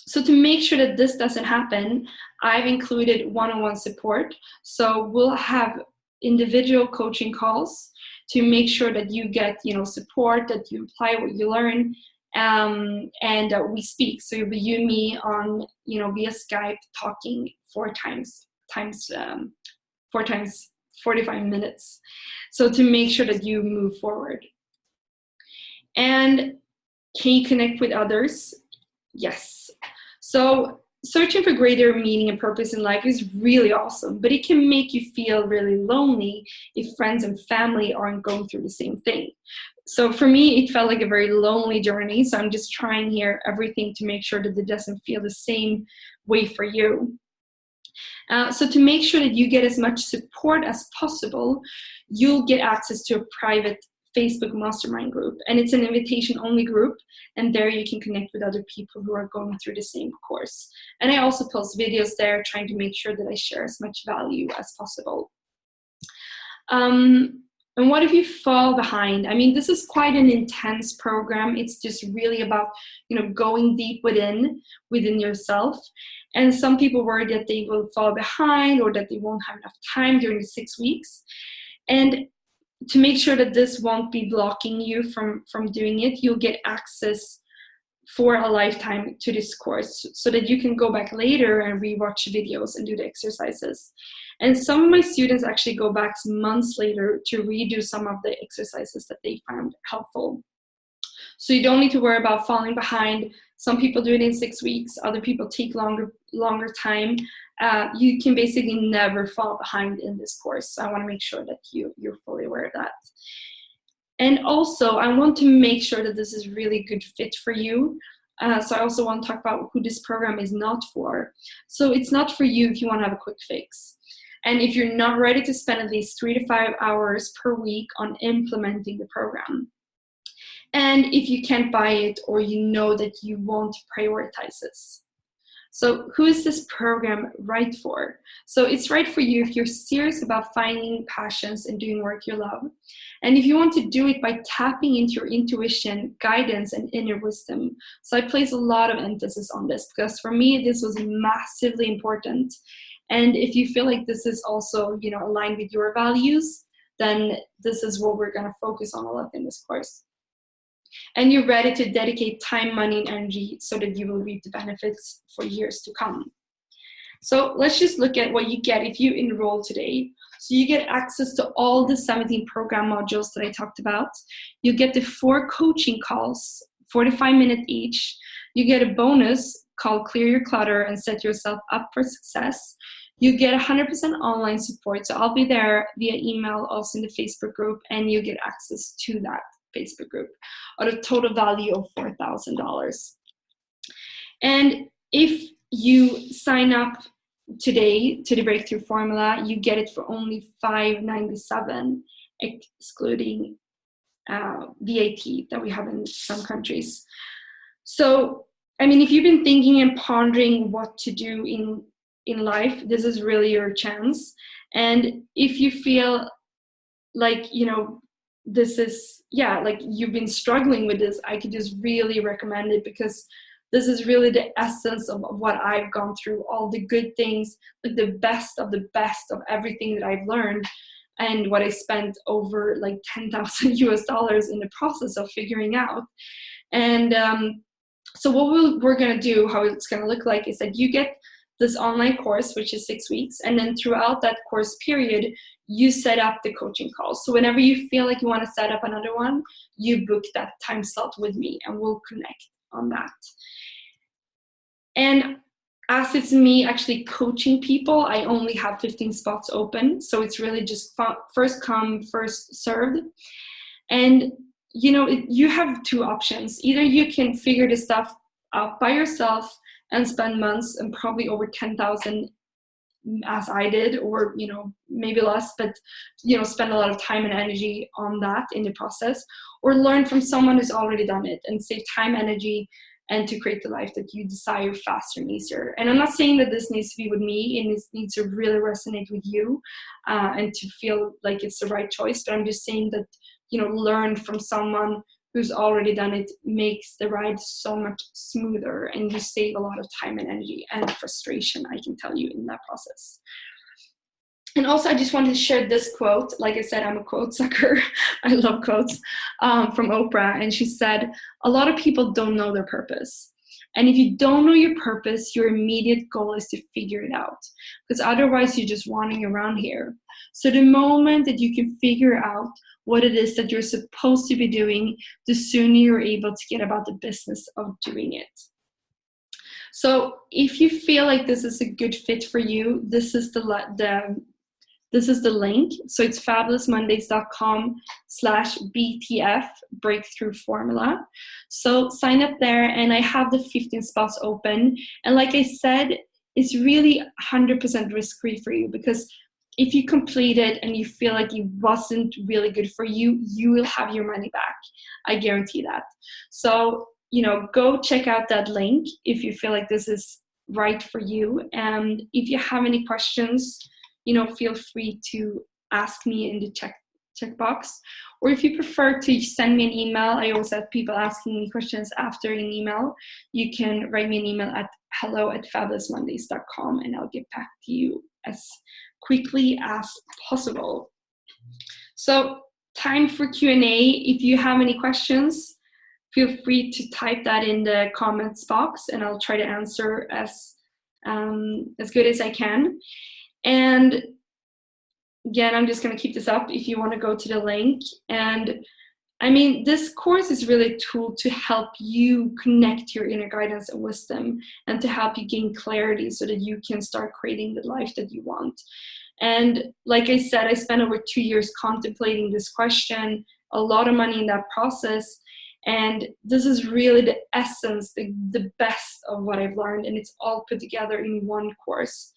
So to make sure that this doesn't happen, I've included one-on-one support. So we'll have individual coaching calls to make sure that you get, support, that you apply what you learn, and we speak. So you and me on, via Skype, talking four times 45 minutes. So to make sure that you move forward. And can you connect with others? Yes. So searching for greater meaning and purpose in life is really awesome, but it can make you feel really lonely if friends and family aren't going through the same thing. So for me, it felt like a very lonely journey. So I'm just trying here everything to make sure that it doesn't feel the same way for you. So to make sure that you get as much support as possible, you'll get access to a private Facebook mastermind group, and it's an invitation-only group, and there you can connect with other people who are going through the same course. And I also post videos there, trying to make sure that I share as much value as possible. And what if you fall behind? I mean, this is quite an intense program. It's just really about, going deep within yourself. And some people worry that they will fall behind or that they won't have enough time during the 6 weeks. And to make sure that this won't be blocking you from doing it, you'll get access for a lifetime to this course so that you can go back later and rewatch videos and do the exercises. And some of my students actually go back months later to redo some of the exercises that they found helpful. So you don't need to worry about falling behind. Some people do it in 6 weeks. Other people take longer time. You can basically never fall behind in this course. So I want to make sure that you're fully aware of that. And also, I want to make sure that this is really good fit for you. So I also want to talk about who this program is not for. So it's not for you if you want to have a quick fix. And if you're not ready to spend at least 3 to 5 hours per week on implementing the program. And if you can't buy it or you know that you won't prioritize this. So who is this program right for? So it's right for you if you're serious about finding passions and doing work you love. And if you want to do it by tapping into your intuition, guidance, and inner wisdom. So I place a lot of emphasis on this because for me, this was massively important. And if you feel like this is also, aligned with your values, then this is what we're going to focus on a lot in this course. And you're ready to dedicate time, money, and energy so that you will reap the benefits for years to come. So let's just look at what you get if you enroll today. So you get access to all the 17 program modules that I talked about. You get the 4 coaching calls, 45 minutes each. You get a bonus called Clear Your Clutter and Set Yourself Up for Success. You get 100% online support. So I'll be there via email, also in the Facebook group, and you get access to that Facebook group at a total value of $4,000. And if you sign up today to the Breakthrough Formula, you get it for only $597, excluding VAT that we have in some countries. So, I mean, if you've been thinking and pondering what to do in life, this is really your chance. And if you feel like, this is, like you've been struggling with this, I could just really recommend it because this is really the essence of what I've gone through, all the good things, like the best of everything that I've learned and what I spent over like $10,000 US in the process of figuring out. And so what we're going to do, how it's going to look like is that you get this online course, which is 6 weeks. And then throughout that course period, you set up the coaching calls. So whenever you feel like you want to set up another one, you book that time slot with me and we'll connect on that. And as it's me actually coaching people, I only have 15 spots open. So it's really just first come, first served. And, you have 2 options. Either you can figure this stuff out by yourself and spend months and probably over 10,000 as I did, or, maybe less, but, spend a lot of time and energy on that in the process, or learn from someone who's already done it and save time, energy, and to create the life that you desire faster and easier. And I'm not saying that this needs to be with me and it needs to really resonate with you and to feel like it's the right choice, but I'm just saying that, learn from someone who's already done it makes the ride so much smoother and you save a lot of time and energy and frustration, I can tell you, in that process. And also, I just wanted to share this quote. Like I said, I'm a quote sucker. I love quotes, from Oprah. And she said, a lot of people don't know their purpose. And if you don't know your purpose, your immediate goal is to figure it out. Because otherwise, you're just wandering around here. So the moment that you can figure out what it is that you're supposed to be doing, the sooner you're able to get about the business of doing it. So if you feel like this is a good fit for you, this is the link. So it's fabulousmondays.com/BTF breakthrough formula. So sign up there, and I have the 15 spots open. And like I said, it's really 100% risk-free for you, because if you complete it and you feel like it wasn't really good for you, you will have your money back. I guarantee that. So, go check out that link if you feel like this is right for you. And if you have any questions, feel free to ask me in the checkbox. Or if you prefer to send me an email, I always have people asking me questions after an email. You can write me an email at hello@fabulousmondays.com, and I'll get back to you as quickly as possible. So, time for Q&A. If you have any questions, feel free to type that in the comments box, and I'll try to answer as good as I can. And again, I'm just going to keep this up if you want to go to the link. And this course is really a tool to help you connect your inner guidance and wisdom, and to help you gain clarity so that you can start creating the life that you want. And like I said, I spent over 2 years contemplating this question, a lot of money in that process. And this is really the essence, the best of what I've learned, and it's all put together in one course.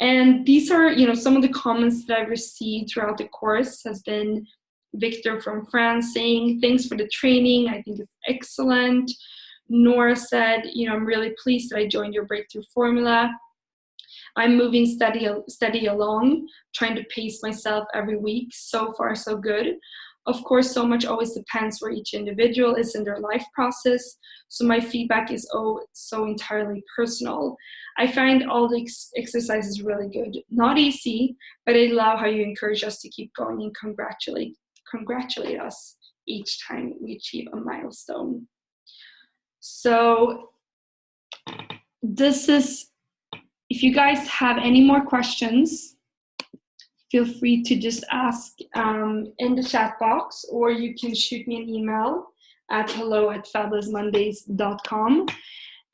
And these are, some of the comments that I've received throughout the course has been Victor from France saying, thanks for the training, I think it's excellent. Nora said, I'm really pleased that I joined your breakthrough formula. I'm moving steady along, trying to pace myself every week. So far, so good. Of course, so much always depends where each individual is in their life process. So my feedback is so entirely personal. I find all the exercises really good. Not easy, but I love how you encourage us to keep going and congratulate us each time we achieve a milestone. So if you guys have any more questions, feel free to just ask in the chat box, or you can shoot me an email at hello@fabulousmondays.com.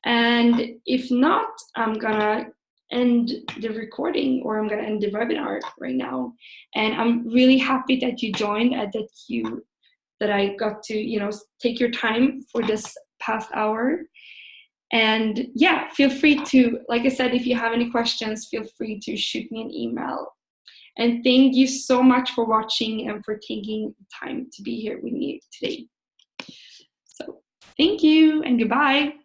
And if not, I'm gonna end the recording, or I'm gonna end the webinar right now. And I'm really happy that you joined and that I got to, take your time for this past hour. And yeah, feel free to, like I said, if you have any questions, feel free to shoot me an email. And thank you so much for watching and for taking time to be here with me today. So thank you and goodbye.